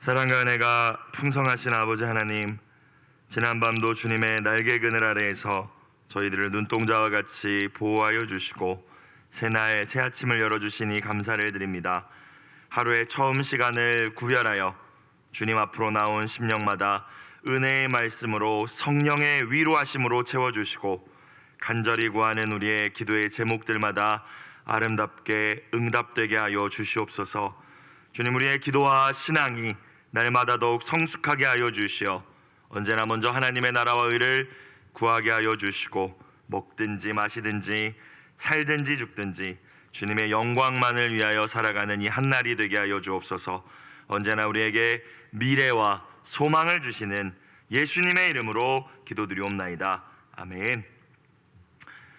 사랑과 은혜가 풍성하신 아버지 하나님, 지난밤도 주님의 날개 그늘 아래에서 저희들을 눈동자와 같이 보호하여 주시고 새날 새 아침을 열어주시니 감사를 드립니다. 하루의 처음 시간을 구별하여 주님 앞으로 나온 심령마다 은혜의 말씀으로 성령의 위로하심으로 채워주시고 간절히 구하는 우리의 기도의 제목들마다 아름답게 응답되게 하여 주시옵소서. 주님, 우리의 기도와 신앙이 날마다 더욱 성숙하게 하여 주시어 언제나 먼저 하나님의 나라와 의를 구하게 하여 주시고 먹든지 마시든지 살든지 죽든지 주님의 영광만을 위하여 살아가는 이 한날이 되게 하여 주옵소서. 언제나 우리에게 미래와 소망을 주시는 예수님의 이름으로 기도드리옵나이다. 아멘.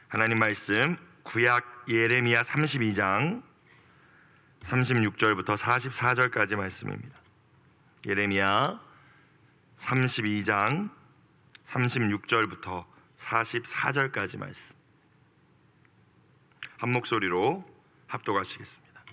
하나님 말씀 구약 예레미야 32장 36절부터 44절까지 말씀입니다. 예레미야 32장 36절부터 44절까지 말씀 한 목소리로 합독하시겠습니다.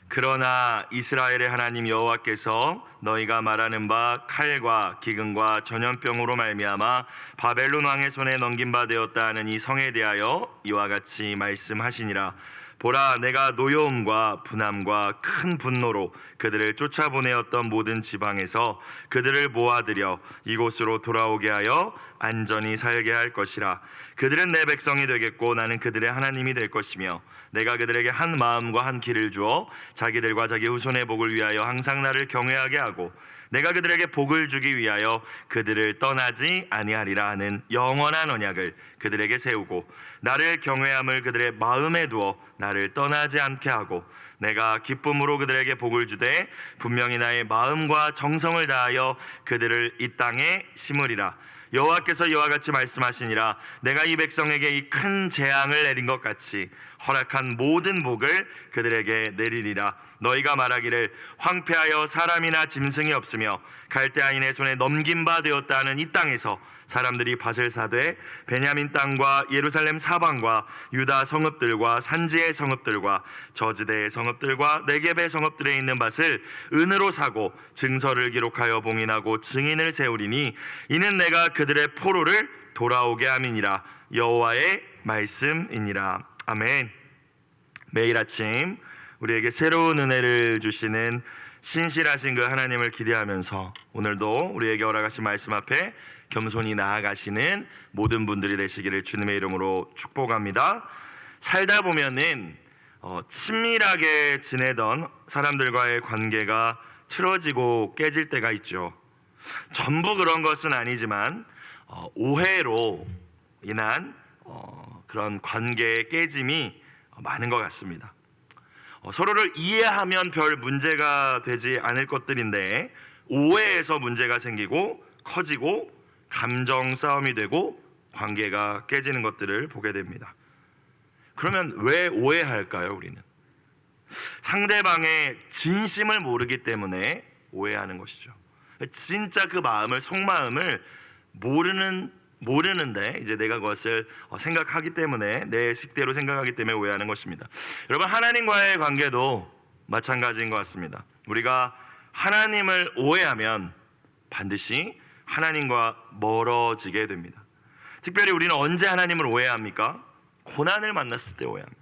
그러나 이스라엘의 하나님 여호와께서 너희가 말하는 바 칼과 기근과 전염병으로 말미암아 바벨론 왕의 손에 넘긴 바 되었다 하는 이 성에 대하여 이와 같이 말씀하시니라. 보라, 내가 노여움과 분함과 큰 분노로 그들을 쫓아보내었던 모든 지방에서 그들을 모아들여 이곳으로 돌아오게 하여 안전히 살게 할 것이라. 그들은 내 백성이 되겠고 나는 그들의 하나님이 될 것이며 내가 그들에게 한 마음과 한 길을 주어 자기들과 자기 후손의 복을 위하여 항상 나를 경외하게 하고 내가 그들에게 복을 주기 위하여 그들을 떠나지 아니하리라 하는 영원한 언약을 그들에게 세우고 나를 경외함을 그들의 마음에 두어 나를 떠나지 않게 하고 내가 기쁨으로 그들에게 복을 주되 분명히 나의 마음과 정성을 다하여 그들을 이 땅에 심으리라. 여호와께서 이와 같이 말씀하시니라. 내가 이 백성에게 이 큰 재앙을 내린 것 같이 허락한 모든 복을 그들에게 내리리라. 너희가 말하기를 황폐하여 사람이나 짐승이 없으며 갈대아인의 손에 넘긴 바 되었다 하는 이 땅에서 사람들이 밭을 사되 베냐민 땅과 예루살렘 사방과 유다 성읍들과 산지의 성읍들과 저지대의 성읍들과 네겝의 성읍들에 있는 밭을 은으로 사고 증서를 기록하여 봉인하고 증인을 세우리니 이는 내가 그들의 포로를 돌아오게 함이니라. 여호와의 말씀이니라. 아멘. 매일 아침 우리에게 새로운 은혜를 주시는 신실하신 그 하나님을 기대하면서 오늘도 우리에게 허락하신 말씀 앞에 겸손히 나아가시는 모든 분들이 되시기를 주님의 이름으로 축복합니다. 살다 보면은 친밀하게 지내던 사람들과의 관계가 틀어지고 깨질 때가 있죠. 전부 그런 것은 아니지만 오해로 인한 그런 관계의 깨짐이 많은 것 같습니다. 서로를 이해하면 별 문제가 되지 않을 것들인데 오해에서 문제가 생기고 커지고 감정 싸움이 되고 관계가 깨지는 것들을 보게 됩니다. 그러면 왜 오해할까요? 우리는 상대방의 진심을 모르기 때문에 오해하는 것이죠. 진짜 그 마음을, 속마음을 모르는데 이제 내가 그것을 생각하기 때문에, 내 식대로 생각하기 때문에 오해하는 것입니다. 여러분, 하나님과의 관계도 마찬가지인 것 같습니다. 우리가 하나님을 오해하면 반드시 하나님과 멀어지게 됩니다. 특별히 우리는 언제 하나님을 오해합니까? 고난을 만났을 때 오해합니다.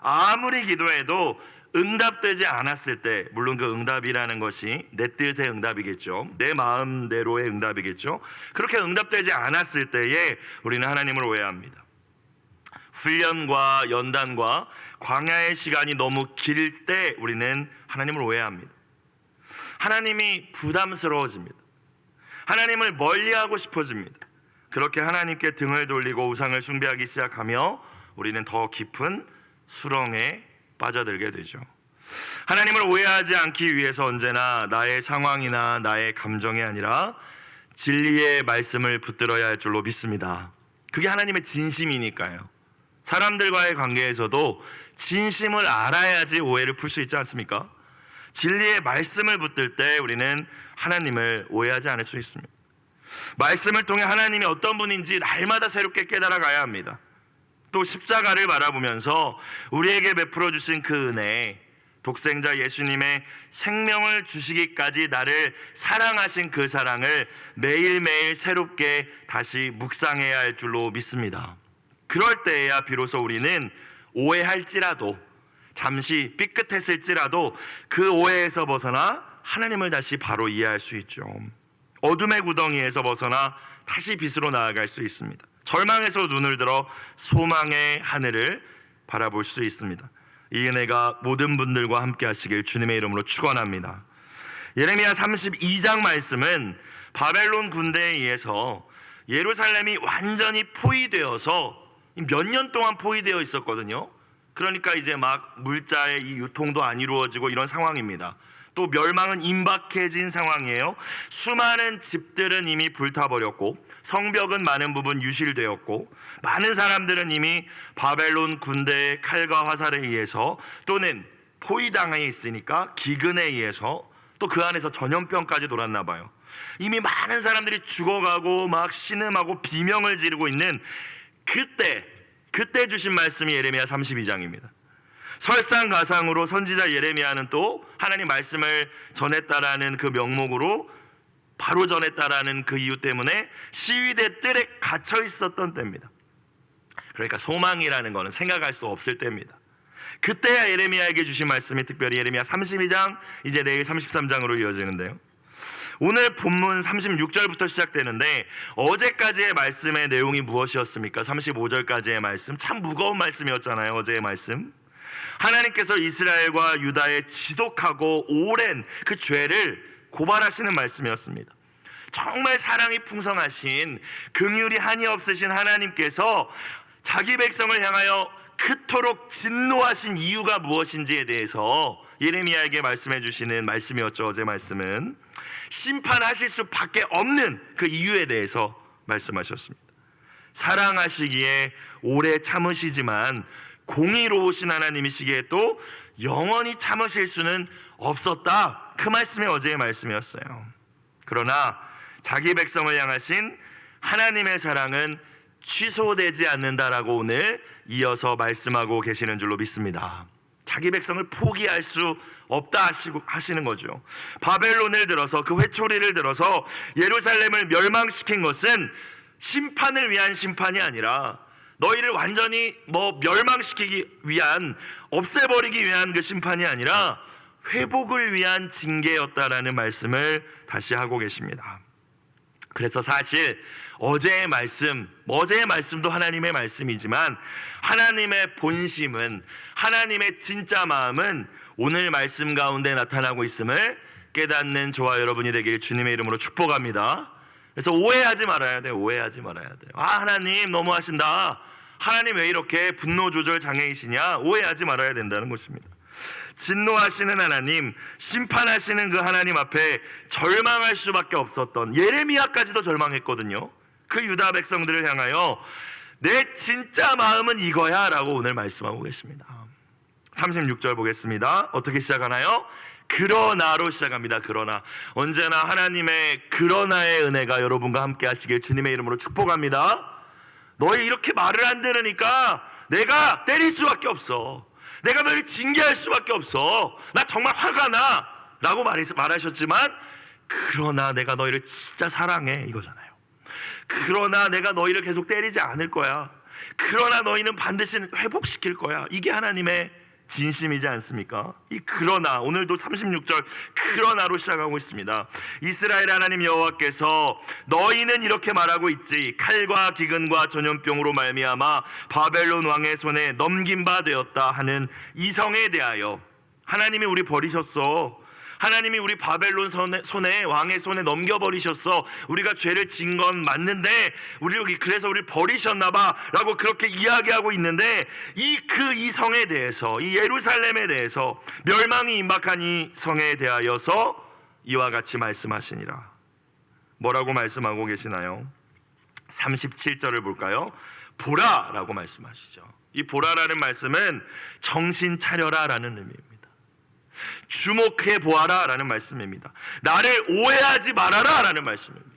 아무리 기도해도 응답되지 않았을 때, 물론 그 응답이라는 것이 내 뜻의 응답이겠죠. 내 마음대로의 응답이겠죠. 그렇게 응답되지 않았을 때에 우리는 하나님을 오해합니다. 훈련과 연단과 광야의 시간이 너무 길 때 우리는 하나님을 오해합니다. 하나님이 부담스러워집니다. 하나님을 멀리하고 싶어집니다. 그렇게 하나님께 등을 돌리고 우상을 숭배하기 시작하며 우리는 더 깊은 수렁에 빠져들게 되죠. 하나님을 오해하지 않기 위해서 언제나 나의 상황이나 나의 감정이 아니라 진리의 말씀을 붙들어야 할 줄로 믿습니다. 그게 하나님의 진심이니까요. 사람들과의 관계에서도 진심을 알아야지 오해를 풀 수 있지 않습니까? 진리의 말씀을 붙들 때 우리는 하나님을 오해하지 않을 수 있습니다. 말씀을 통해 하나님이 어떤 분인지 날마다 새롭게 깨달아 가야 합니다. 또 십자가를 바라보면서 우리에게 베풀어 주신 그 은혜, 독생자 예수님의 생명을 주시기까지 나를 사랑하신 그 사랑을 매일매일 새롭게 다시 묵상해야 할 줄로 믿습니다. 그럴 때에야 비로소 우리는 오해할지라도, 잠시 삐끗했을지라도 그 오해에서 벗어나 하나님을 다시 바로 이해할 수 있죠. 어둠의 구덩이에서 벗어나 다시 빛으로 나아갈 수 있습니다. 절망에서 눈을 들어 소망의 하늘을 바라볼 수 있습니다. 이 은혜가 모든 분들과 함께 하시길 주님의 이름으로 축원합니다. 예레미야 32장 말씀은 바벨론 군대에 의해서 예루살렘이 완전히 포위되어서 몇 년 동안 포위되어 있었거든요. 그러니까 이제 막 물자의 이 유통도 안 이루어지고 이런 상황입니다. 또 멸망은 임박해진 상황이에요. 수많은 집들은 이미 불타버렸고 성벽은 많은 부분 유실되었고 많은 사람들은 이미 바벨론 군대의 칼과 화살에 의해서 또는 포위당해 있으니까 기근에 의해서 또 그 안에서 전염병까지 돌았나 봐요. 이미 많은 사람들이 죽어가고 막 신음하고 비명을 지르고 있는 그때 주신 말씀이 예레미야 32장입니다. 설상가상으로 선지자 예레미야는 또 하나님 말씀을 전했다라는 그 명목으로 바로 전했다라는 그 이유 때문에 시위대 뜰에 갇혀 있었던 때입니다. 그러니까 소망이라는 것은 생각할 수 없을 때입니다. 그때야 예레미야에게 주신 말씀이 특별히 예레미야 32장, 이제 내일 33장으로 이어지는데요. 오늘 본문 36절부터 시작되는데 어제까지의 말씀의 내용이 무엇이었습니까? 35절까지의 말씀, 참 무거운 말씀이었잖아요. 어제의 말씀, 하나님께서 이스라엘과 유다의 지독하고 오랜 그 죄를 고발하시는 말씀이었습니다. 정말 사랑이 풍성하신, 긍휼이 한이 없으신 하나님께서 자기 백성을 향하여 그토록 진노하신 이유가 무엇인지에 대해서 예레미야에게 말씀해 주시는 말씀이었죠. 어제 말씀은 심판하실 수밖에 없는 그 이유에 대해서 말씀하셨습니다. 사랑하시기에 오래 참으시지만 공의로우신 하나님이시기에 또 영원히 참으실 수는 없었다. 그 말씀이 어제의 말씀이었어요. 그러나 자기 백성을 향하신 하나님의 사랑은 취소되지 않는다라고 오늘 이어서 말씀하고 계시는 줄로 믿습니다. 자기 백성을 포기할 수 없다 하시는 거죠. 바벨론을 들어서, 그 회초리를 들어서 예루살렘을 멸망시킨 것은 심판을 위한 심판이 아니라 너희를 완전히 멸망시키기 위한, 없애버리기 위한 그 심판이 아니라 회복을 위한 징계였다라는 말씀을 다시 하고 계십니다. 그래서 사실 어제의 말씀도 하나님의 말씀이지만 하나님의 본심은, 하나님의 진짜 마음은 오늘 말씀 가운데 나타나고 있음을 깨닫는 저와 여러분이 되길 주님의 이름으로 축복합니다. 그래서 오해하지 말아야 돼요. 하나님 너무하신다, 하나님 왜 이렇게 분노 조절 장애이시냐, 오해하지 말아야 된다는 것입니다. 진노하시는 하나님, 심판하시는 그 하나님 앞에 절망할 수밖에 없었던, 예레미야까지도 절망했거든요. 그 유다 백성들을 향하여 내 진짜 마음은 이거야 라고 오늘 말씀하고 계십니다. 36절 보겠습니다. 어떻게 시작하나요? 그러나로 시작합니다. 그러나. 언제나 하나님의 그러나의 은혜가 여러분과 함께 하시길 주님의 이름으로 축복합니다. 너희 이렇게 말을 안 들으니까 내가 때릴 수밖에 없어, 내가 너희를 징계할 수밖에 없어, 나 정말 화가 나 라고 말하셨지만, 그러나 내가 너희를 진짜 사랑해 이거잖아요. 그러나 내가 너희를 계속 때리지 않을 거야, 그러나 너희는 반드시 회복시킬 거야. 이게 하나님의 진심이지 않습니까? 이 그러나, 오늘도 36절 그러나로 시작하고 있습니다. 이스라엘 하나님 여호와께서 너희는 이렇게 말하고 있지, 칼과 기근과 전염병으로 말미암아 바벨론 왕의 손에 넘긴 바 되었다 하는 이 성에 대하여, 하나님이 우리 버리셨어, 하나님이 우리 바벨론 손에, 왕의 손에 넘겨버리셨어, 우리가 죄를 진 건 맞는데 그래서 우리를 버리셨나봐 라고 그렇게 이야기하고 있는데, 이 성에 대해서, 이 예루살렘에 대해서, 멸망이 임박한 이 성에 대하여서 이와 같이 말씀하시니라. 뭐라고 말씀하고 계시나요? 37절을 볼까요? 보라 라고 말씀하시죠. 이 보라라는 말씀은 정신 차려라 라는 의미입니다. 주목해 보아라 라는 말씀입니다. 나를 오해하지 말아라 라는 말씀입니다.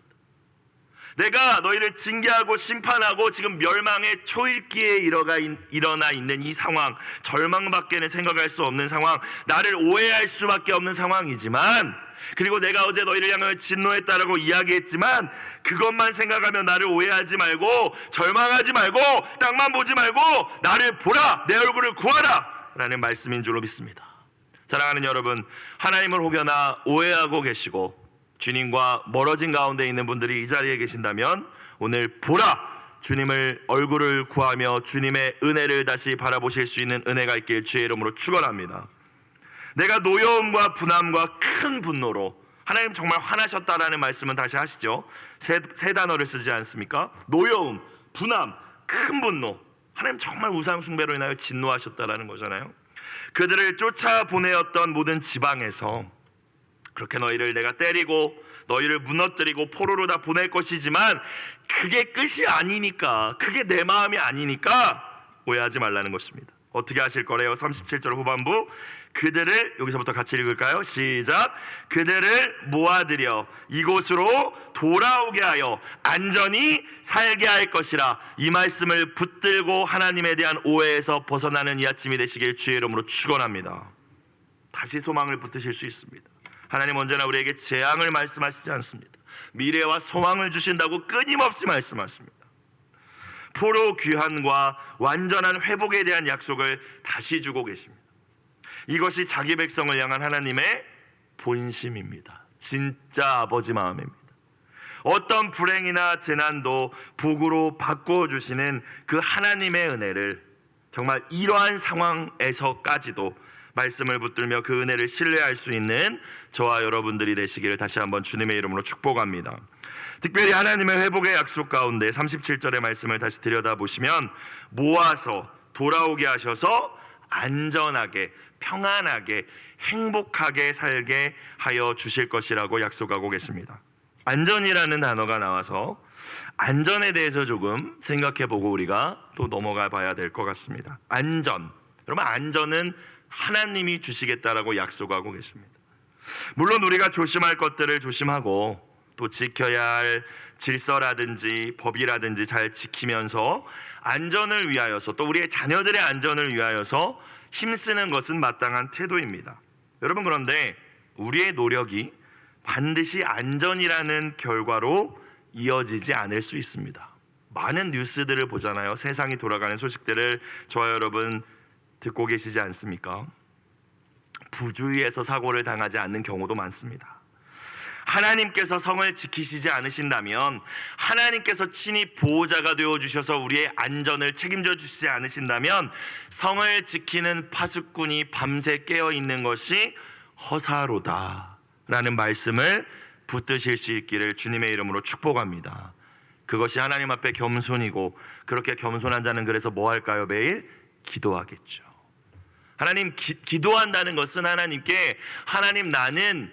내가 너희를 징계하고 심판하고 지금 멸망의 초일기에 일어나 있는 이 상황, 절망밖에는 생각할 수 없는 상황, 나를 오해할 수밖에 없는 상황이지만, 그리고 내가 어제 너희를 향하여 진노했다라고 이야기했지만 그것만 생각하며 나를 오해하지 말고 절망하지 말고 땅만 보지 말고 나를 보라, 내 얼굴을 구하라 라는 말씀인 줄로 믿습니다. 사랑하는 여러분, 하나님을 혹여나 오해하고 계시고 주님과 멀어진 가운데 있는 분들이 이 자리에 계신다면 오늘 보라, 주님을 얼굴을 구하며 주님의 은혜를 다시 바라보실 수 있는 은혜가 있길 주의 이름으로 축원합니다. 내가 노여움과 분함과 큰 분노로, 하나님 정말 화나셨다라는 말씀은 다시 하시죠. 세 단어를 쓰지 않습니까? 노여움, 분함, 큰 분노. 하나님 정말 우상 숭배로 인하여 진노하셨다라는 거잖아요. 그들을 쫓아보내었던 모든 지방에서 그렇게 너희를 내가 때리고 너희를 무너뜨리고 포로로 다 보낼 것이지만 그게 끝이 아니니까, 그게 내 마음이 아니니까 오해하지 말라는 것입니다. 어떻게 하실 거래요? 37절 후반부, 그들을, 여기서부터 같이 읽을까요? 시작. 그들을 모아들여 이곳으로 돌아오게 하여 안전히 살게 할 것이라. 이 말씀을 붙들고 하나님에 대한 오해에서 벗어나는 이 아침이 되시길 주의 이름으로 축원합니다. 다시 소망을 붙드실 수 있습니다. 하나님 언제나 우리에게 재앙을 말씀하시지 않습니다. 미래와 소망을 주신다고 끊임없이 말씀하십니다. 포로 귀환과 완전한 회복에 대한 약속을 다시 주고 계십니다. 이것이 자기 백성을 향한 하나님의 본심입니다. 진짜 아버지 마음입니다. 어떤 불행이나 재난도 복으로 바꿔주시는 그 하나님의 은혜를 정말 이러한 상황에서까지도 말씀을 붙들며 그 은혜를 신뢰할 수 있는 저와 여러분들이 되시기를 다시 한번 주님의 이름으로 축복합니다. 특별히 하나님의 회복의 약속 가운데 37절의 말씀을 다시 들여다보시면 모아서 돌아오게 하셔서 안전하게, 평안하게, 행복하게 살게 하여 주실 것이라고 약속하고 계십니다. 안전이라는 단어가 나와서 안전에 대해서 조금 생각해보고 우리가 또 넘어가 봐야 될 것 같습니다. 안전, 여러분, 안전은 하나님이 주시겠다라고 약속하고 계십니다. 물론 우리가 조심할 것들을 조심하고 또 지켜야 할 질서라든지 법이라든지 잘 지키면서 안전을 위하여서, 또 우리의 자녀들의 안전을 위하여서 힘쓰는 것은 마땅한 태도입니다. 여러분, 그런데 우리의 노력이 반드시 안전이라는 결과로 이어지지 않을 수 있습니다. 많은 뉴스들을 보잖아요. 세상이 돌아가는 소식들을 저와 여러분 듣고 계시지 않습니까? 부주의해서 사고를 당하지 않는 경우도 많습니다. 하나님께서 성을 지키시지 않으신다면, 하나님께서 친히 보호자가 되어주셔서 우리의 안전을 책임져 주시지 않으신다면 성을 지키는 파수꾼이 밤새 깨어있는 것이 허사로다 라는 말씀을 붙드실 수 있기를 주님의 이름으로 축복합니다. 그것이 하나님 앞에 겸손이고, 그렇게 겸손한 자는 그래서 뭐 할까요? 매일 기도하겠죠. 하나님, 기도한다는 것은 하나님께, 하나님, 나는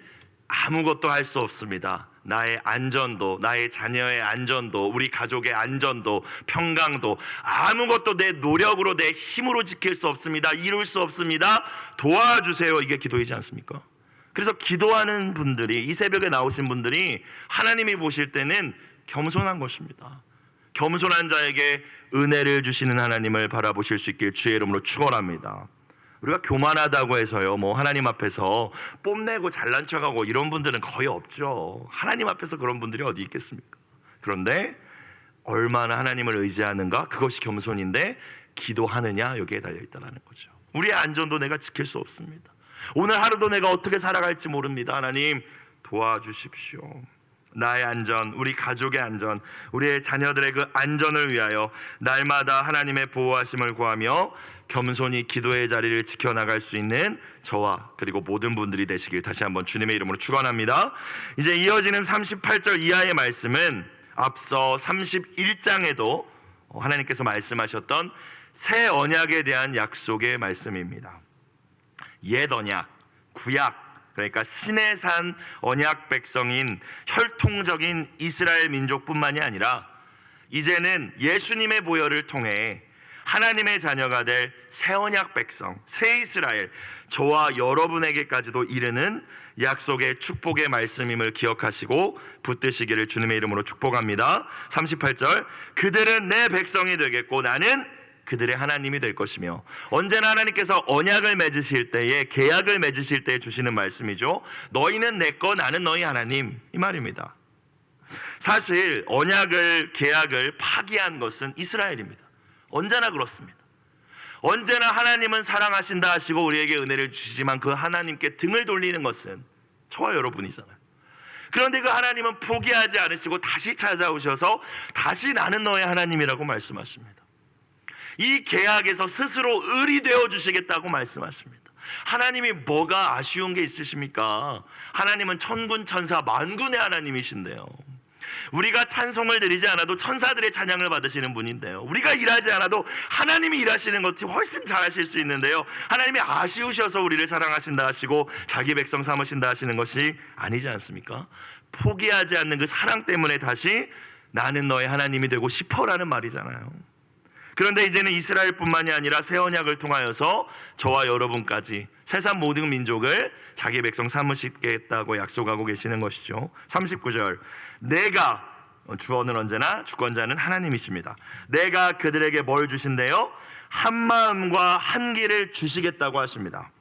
아무것도 할 수 없습니다. 나의 안전도, 나의 자녀의 안전도, 우리 가족의 안전도, 평강도 아무것도 내 노력으로, 내 힘으로 지킬 수 없습니다. 이룰 수 없습니다. 도와주세요. 이게 기도이지 않습니까? 그래서 기도하는 분들이, 이 새벽에 나오신 분들이 하나님이 보실 때는 겸손한 것입니다. 겸손한 자에게 은혜를 주시는 하나님을 바라보실 수 있길 주의 이름으로 축원합니다. 우리가 교만하다고 해서요, 하나님 앞에서 뽐내고 잘난 척하고 이런 분들은 거의 없죠. 하나님 앞에서 그런 분들이 어디 있겠습니까? 그런데 얼마나 하나님을 의지하는가, 그것이 겸손인데 기도하느냐, 여기에 달려있다는 거죠. 우리의 안전도 내가 지킬 수 없습니다. 오늘 하루도 내가 어떻게 살아갈지 모릅니다. 하나님 도와주십시오. 나의 안전, 우리 가족의 안전, 우리의 자녀들의 그 안전을 위하여 날마다 하나님의 보호하심을 구하며 겸손히 기도의 자리를 지켜나갈 수 있는 저와 그리고 모든 분들이 되시길 다시 한번 주님의 이름으로 축원합니다. 이제 이어지는 38절 이하의 말씀은 앞서 31장에도 하나님께서 말씀하셨던 새 언약에 대한 약속의 말씀입니다. 옛 언약, 구약, 그러니까 신의 산 언약 백성인 혈통적인 이스라엘 민족뿐만이 아니라 이제는 예수님의 보혈을 통해 하나님의 자녀가 될 새 언약 백성, 새 이스라엘, 저와 여러분에게까지도 이르는 약속의 축복의 말씀임을 기억하시고 붙드시기를 주님의 이름으로 축복합니다. 38절, 그들은 내 백성이 되겠고 나는 그들의 하나님이 될 것이며. 언제나 하나님께서 언약을 맺으실 때에, 계약을 맺으실 때에 주시는 말씀이죠. 너희는 내 거, 나는 너희 하나님, 이 말입니다. 사실 언약을, 계약을 파기한 것은 이스라엘입니다. 언제나 그렇습니다. 언제나 하나님은 사랑하신다 하시고 우리에게 은혜를 주시지만 그 하나님께 등을 돌리는 것은 저와 여러분이잖아요. 그런데 그 하나님은 포기하지 않으시고 다시 찾아오셔서 다시 나는 너의 하나님이라고 말씀하십니다. 이 계약에서 스스로 을이 되어주시겠다고 말씀하십니다. 하나님이 뭐가 아쉬운 게 있으십니까? 하나님은 천군 천사 만군의 하나님이신데요. 우리가 찬송을 드리지 않아도 천사들의 찬양을 받으시는 분인데요. 우리가 일하지 않아도 하나님이 일하시는 것이 훨씬 잘하실 수 있는데요. 하나님이 아쉬우셔서 우리를 사랑하신다 하시고 자기 백성 삼으신다 하시는 것이 아니지 않습니까? 포기하지 않는 그 사랑 때문에 다시 나는 너의 하나님이 되고 싶어라는 말이잖아요. 그런데 이제는 이스라엘뿐만이 아니라 새 언약을 통하여서 저와 여러분까지 세상 모든 민족을 자기 백성 삼으시겠다고 약속하고 계시는 것이죠. 39절, 내가, 주어는 언제나 주권자는 하나님이십니다. 내가 그들에게 뭘 주신대요? 한 마음과 한 길을 주시겠다고 하십니다.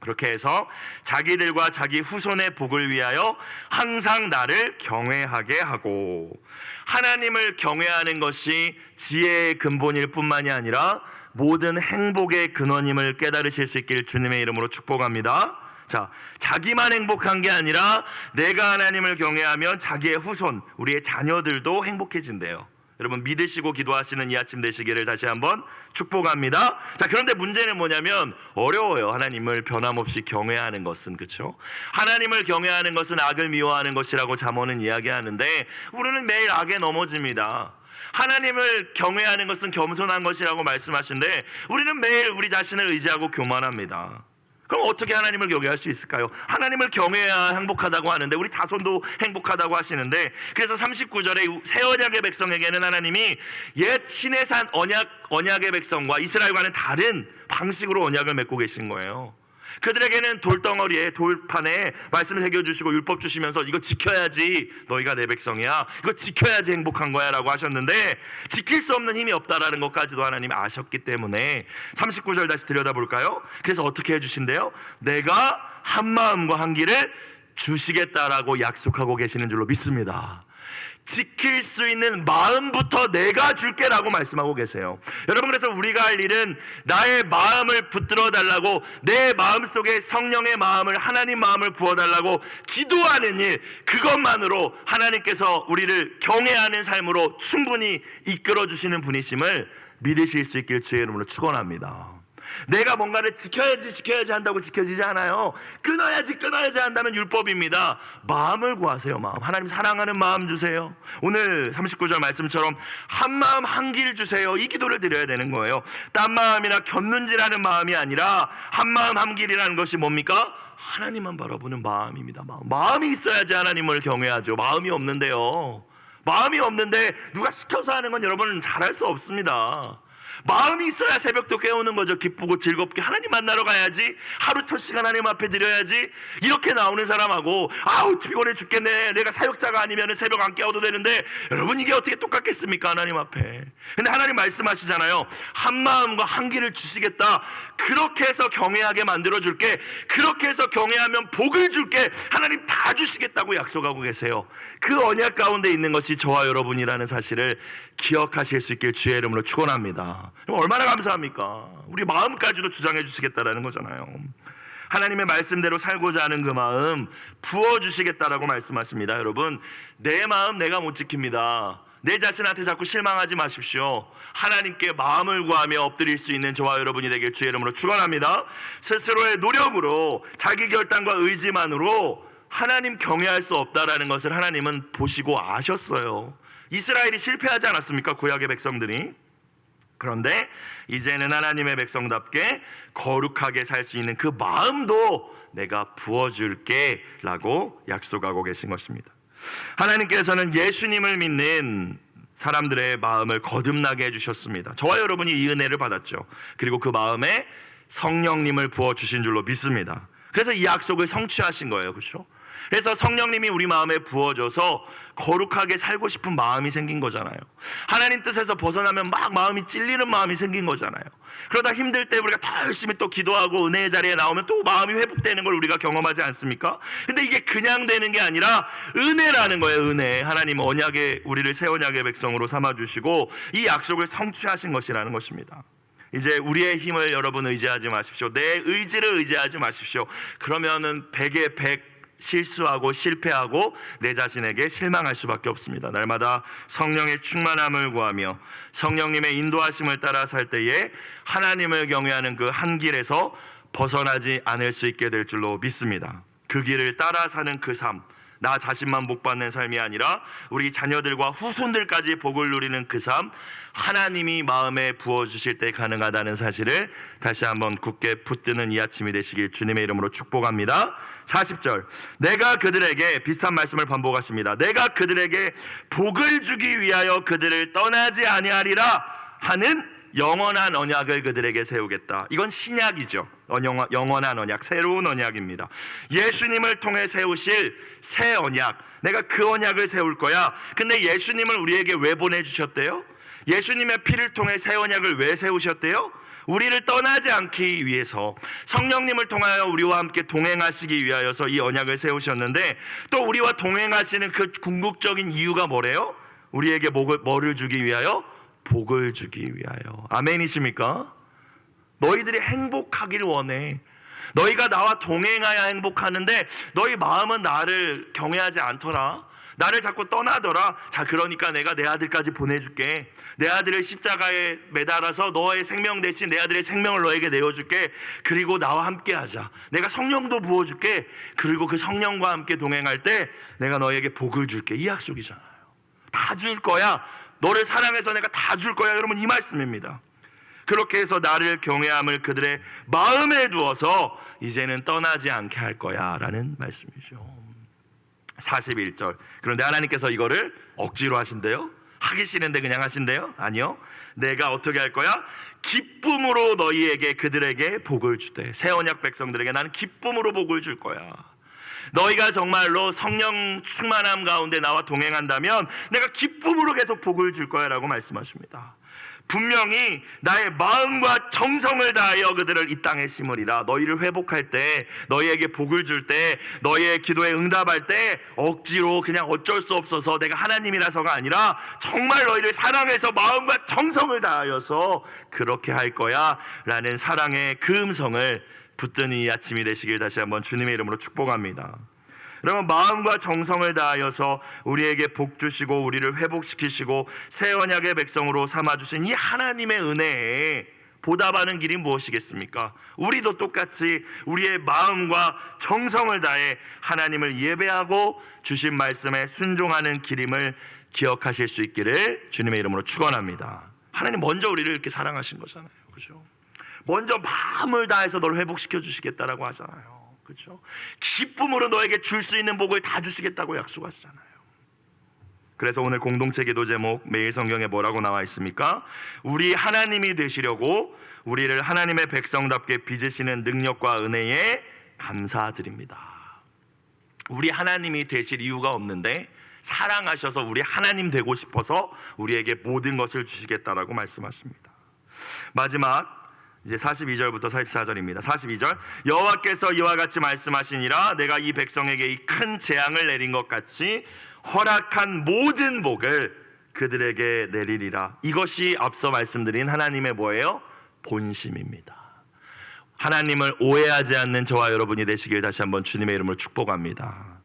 그렇게 해서 자기들과 자기 후손의 복을 위하여 항상 나를 경외하게 하고, 하나님을 경외하는 것이 지혜의 근본일 뿐만이 아니라 모든 행복의 근원임을 깨달으실 수 있길 주님의 이름으로 축복합니다. 자, 자기만 행복한 게 아니라 내가 하나님을 경외하면 자기의 후손, 우리의 자녀들도 행복해진대요. 여러분 믿으시고 기도하시는 이 아침 되시기를 다시 한번 축복합니다. 자, 그런데 문제는 뭐냐면 어려워요. 하나님을 변함없이 경외하는 것은, 그렇죠? 하나님을 경외하는 것은 악을 미워하는 것이라고 잠언은 이야기하는데 우리는 매일 악에 넘어집니다. 하나님을 경외하는 것은 겸손한 것이라고 말씀하시는데 우리는 매일 우리 자신을 의지하고 교만합니다. 그럼 어떻게 하나님을 경외할 수 있을까요? 하나님을 경외해야 행복하다고 하는데 우리 자손도 행복하다고 하시는데, 그래서 39절에 새 언약의 백성에게는 하나님이 옛 시내산 언약의 백성과 이스라엘과는 다른 방식으로 언약을 맺고 계신 거예요. 그들에게는 돌덩어리에, 돌판에 말씀을 새겨주시고 율법 주시면서 이거 지켜야지 너희가 내 백성이야, 이거 지켜야지 행복한 거야 라고 하셨는데 지킬 수 없는 힘이 없다라는 것까지도 하나님이 아셨기 때문에 39절 다시 들여다볼까요? 그래서 어떻게 해주신대요? 내가 한 마음과 한 길을 주시겠다라고 약속하고 계시는 줄로 믿습니다. 지킬 수 있는 마음부터 내가 줄게라고 말씀하고 계세요. 여러분, 그래서 우리가 할 일은 나의 마음을 붙들어 달라고, 내 마음속에 성령의 마음을, 하나님 마음을 부어달라고 기도하는 일, 그것만으로 하나님께서 우리를 경외하는 삶으로 충분히 이끌어 주시는 분이심을 믿으실 수 있길 주의 이름으로 축원합니다. 내가 뭔가를 지켜야지 한다고 지켜지지 않아요. 끊어야지 한다면 율법입니다. 마음을 구하세요. 마음. 하나님 사랑하는 마음 주세요. 오늘 39절 말씀처럼 한 마음 한 길 주세요. 이 기도를 드려야 되는 거예요. 딴 마음이나 곁눈질하는 마음이 아니라 한 마음 한 길이라는 것이 뭡니까? 하나님만 바라보는 마음입니다. 마음이 있어야지 하나님을 경외하죠. 마음이 없는데요. 마음이 없는데 누가 시켜서 하는 건 여러분은 잘할 수 없습니다. 마음이 있어야 새벽도 깨우는 거죠. 기쁘고 즐겁게 하나님 만나러 가야지, 하루 첫 시간 하나님 앞에 드려야지, 이렇게 나오는 사람하고 아우 피곤해 죽겠네, 내가 사역자가 아니면 새벽 안 깨워도 되는데, 여러분 이게 어떻게 똑같겠습니까? 하나님 앞에. 근데 하나님 말씀하시잖아요. 한 마음과 한 길을 주시겠다. 그렇게 해서 경외하게 만들어줄게, 그렇게 해서 경외하면 복을 줄게, 하나님 다 주시겠다고 약속하고 계세요. 그 언약 가운데 있는 것이 저와 여러분이라는 사실을 기억하실 수 있길 주의 이름으로 축원합니다. 얼마나 감사합니까? 우리 마음까지도 주장해 주시겠다라는 거잖아요. 하나님의 말씀대로 살고자 하는 그 마음 부어주시겠다라고 말씀하십니다. 여러분, 내 마음 내가 못 지킵니다. 내 자신한테 자꾸 실망하지 마십시오. 하나님께 마음을 구하며 엎드릴 수 있는 저와 여러분이 되길 주의 이름으로 축원합니다. 스스로의 노력으로, 자기 결단과 의지만으로 하나님 경외할 수 없다라는 것을 하나님은 보시고 아셨어요. 이스라엘이 실패하지 않았습니까? 구약의 백성들이. 그런데 이제는 하나님의 백성답게 거룩하게 살 수 있는 그 마음도 내가 부어줄게 라고 약속하고 계신 것입니다. 하나님께서는 예수님을 믿는 사람들의 마음을 거듭나게 해주셨습니다. 저와 여러분이 이 은혜를 받았죠. 그리고 그 마음에 성령님을 부어주신 줄로 믿습니다. 그래서 이 약속을 성취하신 거예요. 그렇죠? 그래서 성령님이 우리 마음에 부어져서 거룩하게 살고 싶은 마음이 생긴 거잖아요. 하나님 뜻에서 벗어나면 막 마음이 찔리는 마음이 생긴 거잖아요. 그러다 힘들 때 우리가 더 열심히 또 기도하고 은혜의 자리에 나오면 또 마음이 회복되는 걸 우리가 경험하지 않습니까? 근데 이게 그냥 되는 게 아니라 은혜라는 거예요. 은혜. 하나님 언약의 우리를 새 언약의 백성으로 삼아주시고 이 약속을 성취하신 것이라는 것입니다. 이제 우리의 힘을 여러분 의지하지 마십시오. 내 의지를 의지하지 마십시오. 그러면은 100에 100 실수하고 실패하고 내 자신에게 실망할 수밖에 없습니다. 날마다 성령의 충만함을 구하며 성령님의 인도하심을 따라 살 때에 하나님을 경외하는 그 한 길에서 벗어나지 않을 수 있게 될 줄로 믿습니다. 그 길을 따라 사는 그 삶, 나 자신만 복받는 삶이 아니라 우리 자녀들과 후손들까지 복을 누리는 그 삶, 하나님이 마음에 부어주실 때 가능하다는 사실을 다시 한번 굳게 붙드는 이 아침이 되시길 주님의 이름으로 축복합니다. 40절, 내가 그들에게, 비슷한 말씀을 반복하십니다. 내가 그들에게 복을 주기 위하여 그들을 떠나지 아니하리라 하는 영원한 언약을 그들에게 세우겠다. 이건 신약이죠. 영원한 언약, 새로운 언약입니다. 예수님을 통해 세우실 새 언약, 내가 그 언약을 세울 거야. 근데 예수님을 우리에게 왜 보내주셨대요? 예수님의 피를 통해 새 언약을 왜 세우셨대요? 우리를 떠나지 않기 위해서, 성령님을 통하여 우리와 함께 동행하시기 위하여서 이 언약을 세우셨는데, 또 우리와 동행하시는 그 궁극적인 이유가 뭐래요? 우리에게 뭐를 주기 위하여? 복을 주기 위하여. 아멘이십니까? 너희들이 행복하기를 원해. 너희가 나와 동행하여 행복하는데 너희 마음은 나를 경외하지 않더라. 나를 자꾸 떠나더라. 자, 그러니까 내가 내 아들까지 보내줄게. 내 아들을 십자가에 매달아서 너의 생명 대신 내 아들의 생명을 너에게 내어줄게. 그리고 나와 함께 하자. 내가 성령도 부어줄게. 그리고 그 성령과 함께 동행할 때 내가 너에게 복을 줄게. 이 약속이잖아요. 다 줄 거야. 너를 사랑해서 내가 다 줄 거야. 여러분, 이 말씀입니다. 그렇게 해서 나를 경외함을 그들의 마음에 두어서 이제는 떠나지 않게 할 거야 라는 말씀이죠. 41절, 그런데 하나님께서 이거를 억지로 하신대요? 하기 싫은데 그냥 하신대요? 아니요. 내가 어떻게 할 거야? 기쁨으로 너희에게, 그들에게 복을 주되, 새 언약 백성들에게 나는 기쁨으로 복을 줄 거야. 너희가 정말로 성령 충만함 가운데 나와 동행한다면 내가 기쁨으로 계속 복을 줄 거야 라고 말씀하십니다. 분명히 나의 마음과 정성을 다하여 그들을 이 땅에 심으리라. 너희를 회복할 때, 너희에게 복을 줄 때, 너희의 기도에 응답할 때 억지로 그냥 어쩔 수 없어서 내가 하나님이라서가 아니라 정말 너희를 사랑해서 마음과 정성을 다하여서 그렇게 할 거야 라는 사랑의 그 음성을 붙드는 이 아침이 되시길 다시 한번 주님의 이름으로 축복합니다. 여러분, 마음과 정성을 다하여서 우리에게 복 주시고 우리를 회복시키시고 새 언약의 백성으로 삼아주신 이 하나님의 은혜에 보답하는 길이 무엇이겠습니까? 우리도 똑같이 우리의 마음과 정성을 다해 하나님을 예배하고 주신 말씀에 순종하는 길임을 기억하실 수 있기를 주님의 이름으로 축원합니다. 하나님 먼저 우리를 이렇게 사랑하신 거잖아요. 그죠? 먼저 마음을 다해서 너를 회복시켜 주시겠다라고 하잖아요. 그렇죠? 기쁨으로 너에게 줄 수 있는 복을 다 주시겠다고 약속하시잖아요. 그래서 오늘 공동체 기도 제목 매일 성경에 뭐라고 나와 있습니까? 우리 하나님이 되시려고 우리를 하나님의 백성답게 빚으시는 능력과 은혜에 감사드립니다. 우리 하나님이 되실 이유가 없는데 사랑하셔서 우리 하나님 되고 싶어서 우리에게 모든 것을 주시겠다라고 말씀하십니다. 마지막 이제 42절부터 44절입니다. 42절, 여호와께서 이와 같이 말씀하시니라. 내가 이 백성에게 이 큰 재앙을 내린 것 같이 허락한 모든 복을 그들에게 내리리라. 이것이 앞서 말씀드린 하나님의 뭐예요? 본심입니다. 하나님을 오해하지 않는 저와 여러분이 되시길 다시 한번 주님의 이름으로 축복합니다.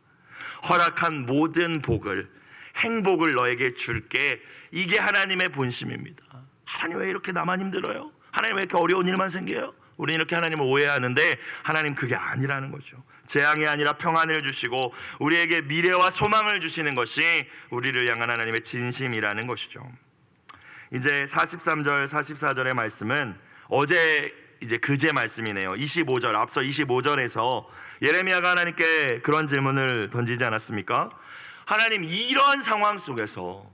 허락한 모든 복을, 행복을 너에게 줄게. 이게 하나님의 본심입니다. 하나님 왜 이렇게 나만 힘들어요? 하나님 왜 이렇게 어려운 일만 생겨요? 우리는 이렇게 하나님을 오해하는데 하나님 그게 아니라는 거죠. 재앙이 아니라 평안을 주시고 우리에게 미래와 소망을 주시는 것이 우리를 향한 하나님의 진심이라는 것이죠. 이제 43절 44절의 말씀은 어제 이제 그제 말씀이네요. 25절, 앞서 25절에서 예레미야가 하나님께 그런 질문을 던지지 않았습니까? 하나님, 이런 상황 속에서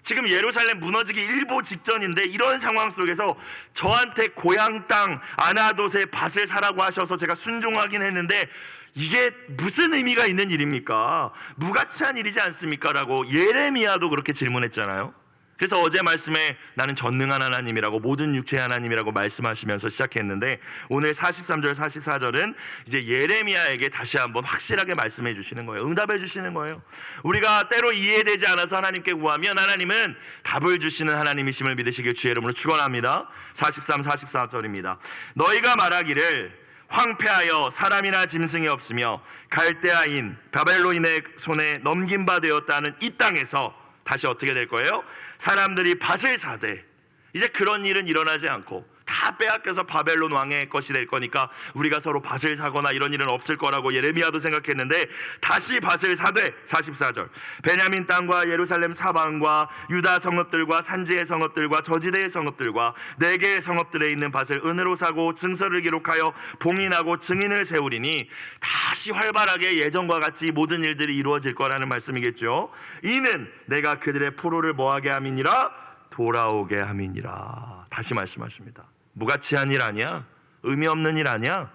지금 예루살렘 무너지기 일보 직전인데 이런 상황 속에서 저한테 고향 땅 아나돗의 밭을 사라고 하셔서 제가 순종하긴 했는데 이게 무슨 의미가 있는 일입니까? 무가치한 일이지 않습니까? 라고 예레미야도 그렇게 질문했잖아요. 그래서 어제 말씀에 나는 전능한 하나님이라고, 모든 육체의 하나님이라고 말씀하시면서 시작했는데 오늘 43절 44절은 이제 예레미야에게 다시 한번 확실하게 말씀해 주시는 거예요. 응답해 주시는 거예요. 우리가 때로 이해되지 않아서 하나님께 구하면 하나님은 답을 주시는 하나님이심을 믿으시길 주의 이름으로 축원합니다. 43, 44절입니다. 너희가 말하기를 황폐하여 사람이나 짐승이 없으며 갈대아인 바벨론인의 손에 넘긴 바 되었다는 이 땅에서 다시 어떻게 될 거예요? 사람들이 밭을 사되, 이제 그런 일은 일어나지 않고 다 빼앗겨서 바벨론 왕의 것이 될 거니까 우리가 서로 밭을 사거나 이런 일은 없을 거라고 예레미야도 생각했는데 다시 밭을 사되, 44절 베냐민 땅과 예루살렘 사방과 유다 성읍들과 산지의 성읍들과 저지대의 성읍들과 4개의 성읍들에 있는 밭을 은으로 사고 증서를 기록하여 봉인하고 증인을 세우리니 다시 활발하게 예전과 같이 모든 일들이 이루어질 거라는 말씀이겠죠. 이는 내가 그들의 포로를 뭐하게 함이니라, 돌아오게 함이니라. 다시 말씀하십니다. 무가치한 일 아니야. 의미 없는 일 아니야.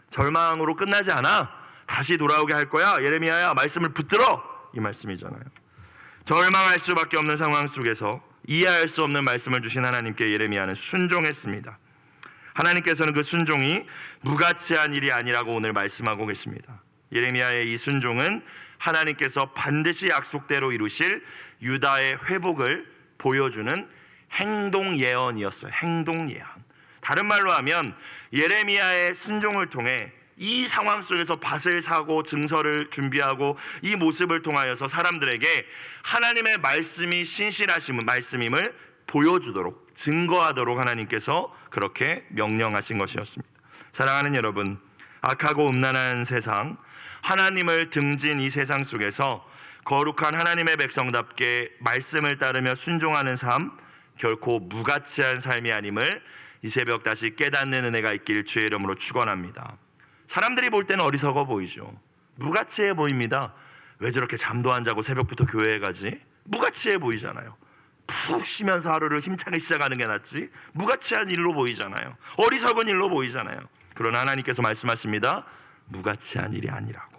절망으로 끝나지 않아. 다시 돌아오게 할 거야. 예레미야야, 말씀을 붙들어. 이 말씀이잖아요. 절망할 수밖에 없는 상황 속에서 이해할 수 없는 말씀을 주신 하나님께 예레미야는 순종했습니다. 하나님께서는 그 순종이 무가치한 일이 아니라고 오늘 말씀하고 계십니다. 예레미야의 이 순종은 하나님께서 반드시 약속대로 이루실 유다의 회복을 보여주는 행동 예언이었어요. 행동 예언. 다른 말로 하면 예레미야의 순종을 통해 이 상황 속에서 밭을 사고 증서를 준비하고 이 모습을 통하여서 사람들에게 하나님의 말씀이 신실하신 말씀임을 보여주도록, 증거하도록 하나님께서 그렇게 명령하신 것이었습니다. 사랑하는 여러분, 악하고 음란한 세상, 하나님을 등진 이 세상 속에서 거룩한 하나님의 백성답게 말씀을 따르며 순종하는 삶, 결코 무가치한 삶이 아님을 이 새벽 다시 깨닫는 은혜가 있길 주의 이름으로 축원합니다. 사람들이 볼 때는 어리석어 보이죠. 무가치해 보입니다. 왜 저렇게 잠도 안 자고 새벽부터 교회에 가지? 무가치해 보이잖아요. 푹 쉬면서 하루를 힘차게 시작하는 게 낫지, 무가치한 일로 보이잖아요. 어리석은 일로 보이잖아요. 그러나 하나님께서 말씀하십니다. 무가치한 일이 아니라고.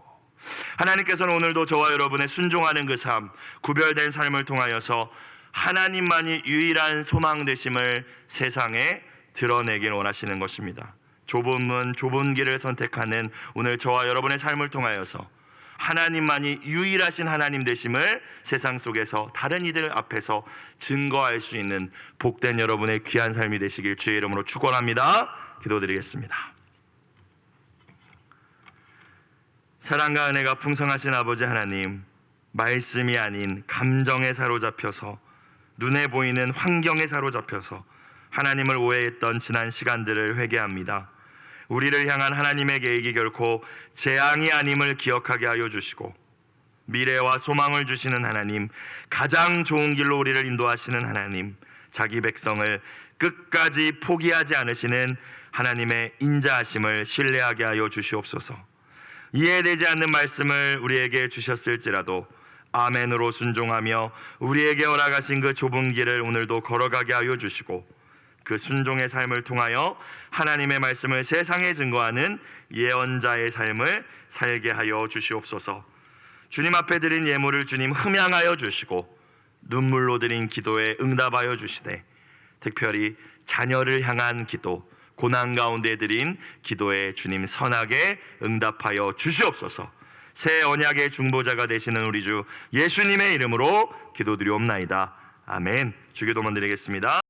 하나님께서는 오늘도 저와 여러분의 순종하는 그 삶, 구별된 삶을 통하여서 하나님만이 유일한 소망 되심을 세상에 드러내길 원하시는 것입니다. 좁은 문, 좁은 길을 선택하는 오늘 저와 여러분의 삶을 통하여서 하나님만이 유일하신 하나님 되심을 세상 속에서 다른 이들 앞에서 증거할 수 있는 복된 여러분의 귀한 삶이 되시길 주의 이름으로 축원합니다. 기도드리겠습니다. 사랑과 은혜가 풍성하신 아버지 하나님, 말씀이 아닌 감정에 사로잡혀서, 눈에 보이는 환경에 사로잡혀서 하나님을 오해했던 지난 시간들을 회개합니다. 우리를 향한 하나님의 계획이 결코 재앙이 아님을 기억하게 하여 주시고, 미래와 소망을 주시는 하나님, 가장 좋은 길로 우리를 인도하시는 하나님, 자기 백성을 끝까지 포기하지 않으시는 하나님의 인자하심을 신뢰하게 하여 주시옵소서. 이해되지 않는 말씀을 우리에게 주셨을지라도 아멘으로 순종하며 우리에게 허락하신 그 좁은 길을 오늘도 걸어가게 하여 주시고, 그 순종의 삶을 통하여 하나님의 말씀을 세상에 증거하는 예언자의 삶을 살게 하여 주시옵소서. 주님 앞에 드린 예물을 주님 흠양하여 주시고 눈물로 드린 기도에 응답하여 주시되, 특별히 자녀를 향한 기도, 고난 가운데 드린 기도에 주님 선하게 응답하여 주시옵소서. 새 언약의 중보자가 되시는 우리 주 예수님의 이름으로 기도드리옵나이다. 아멘. 주기도문 드리겠습니다.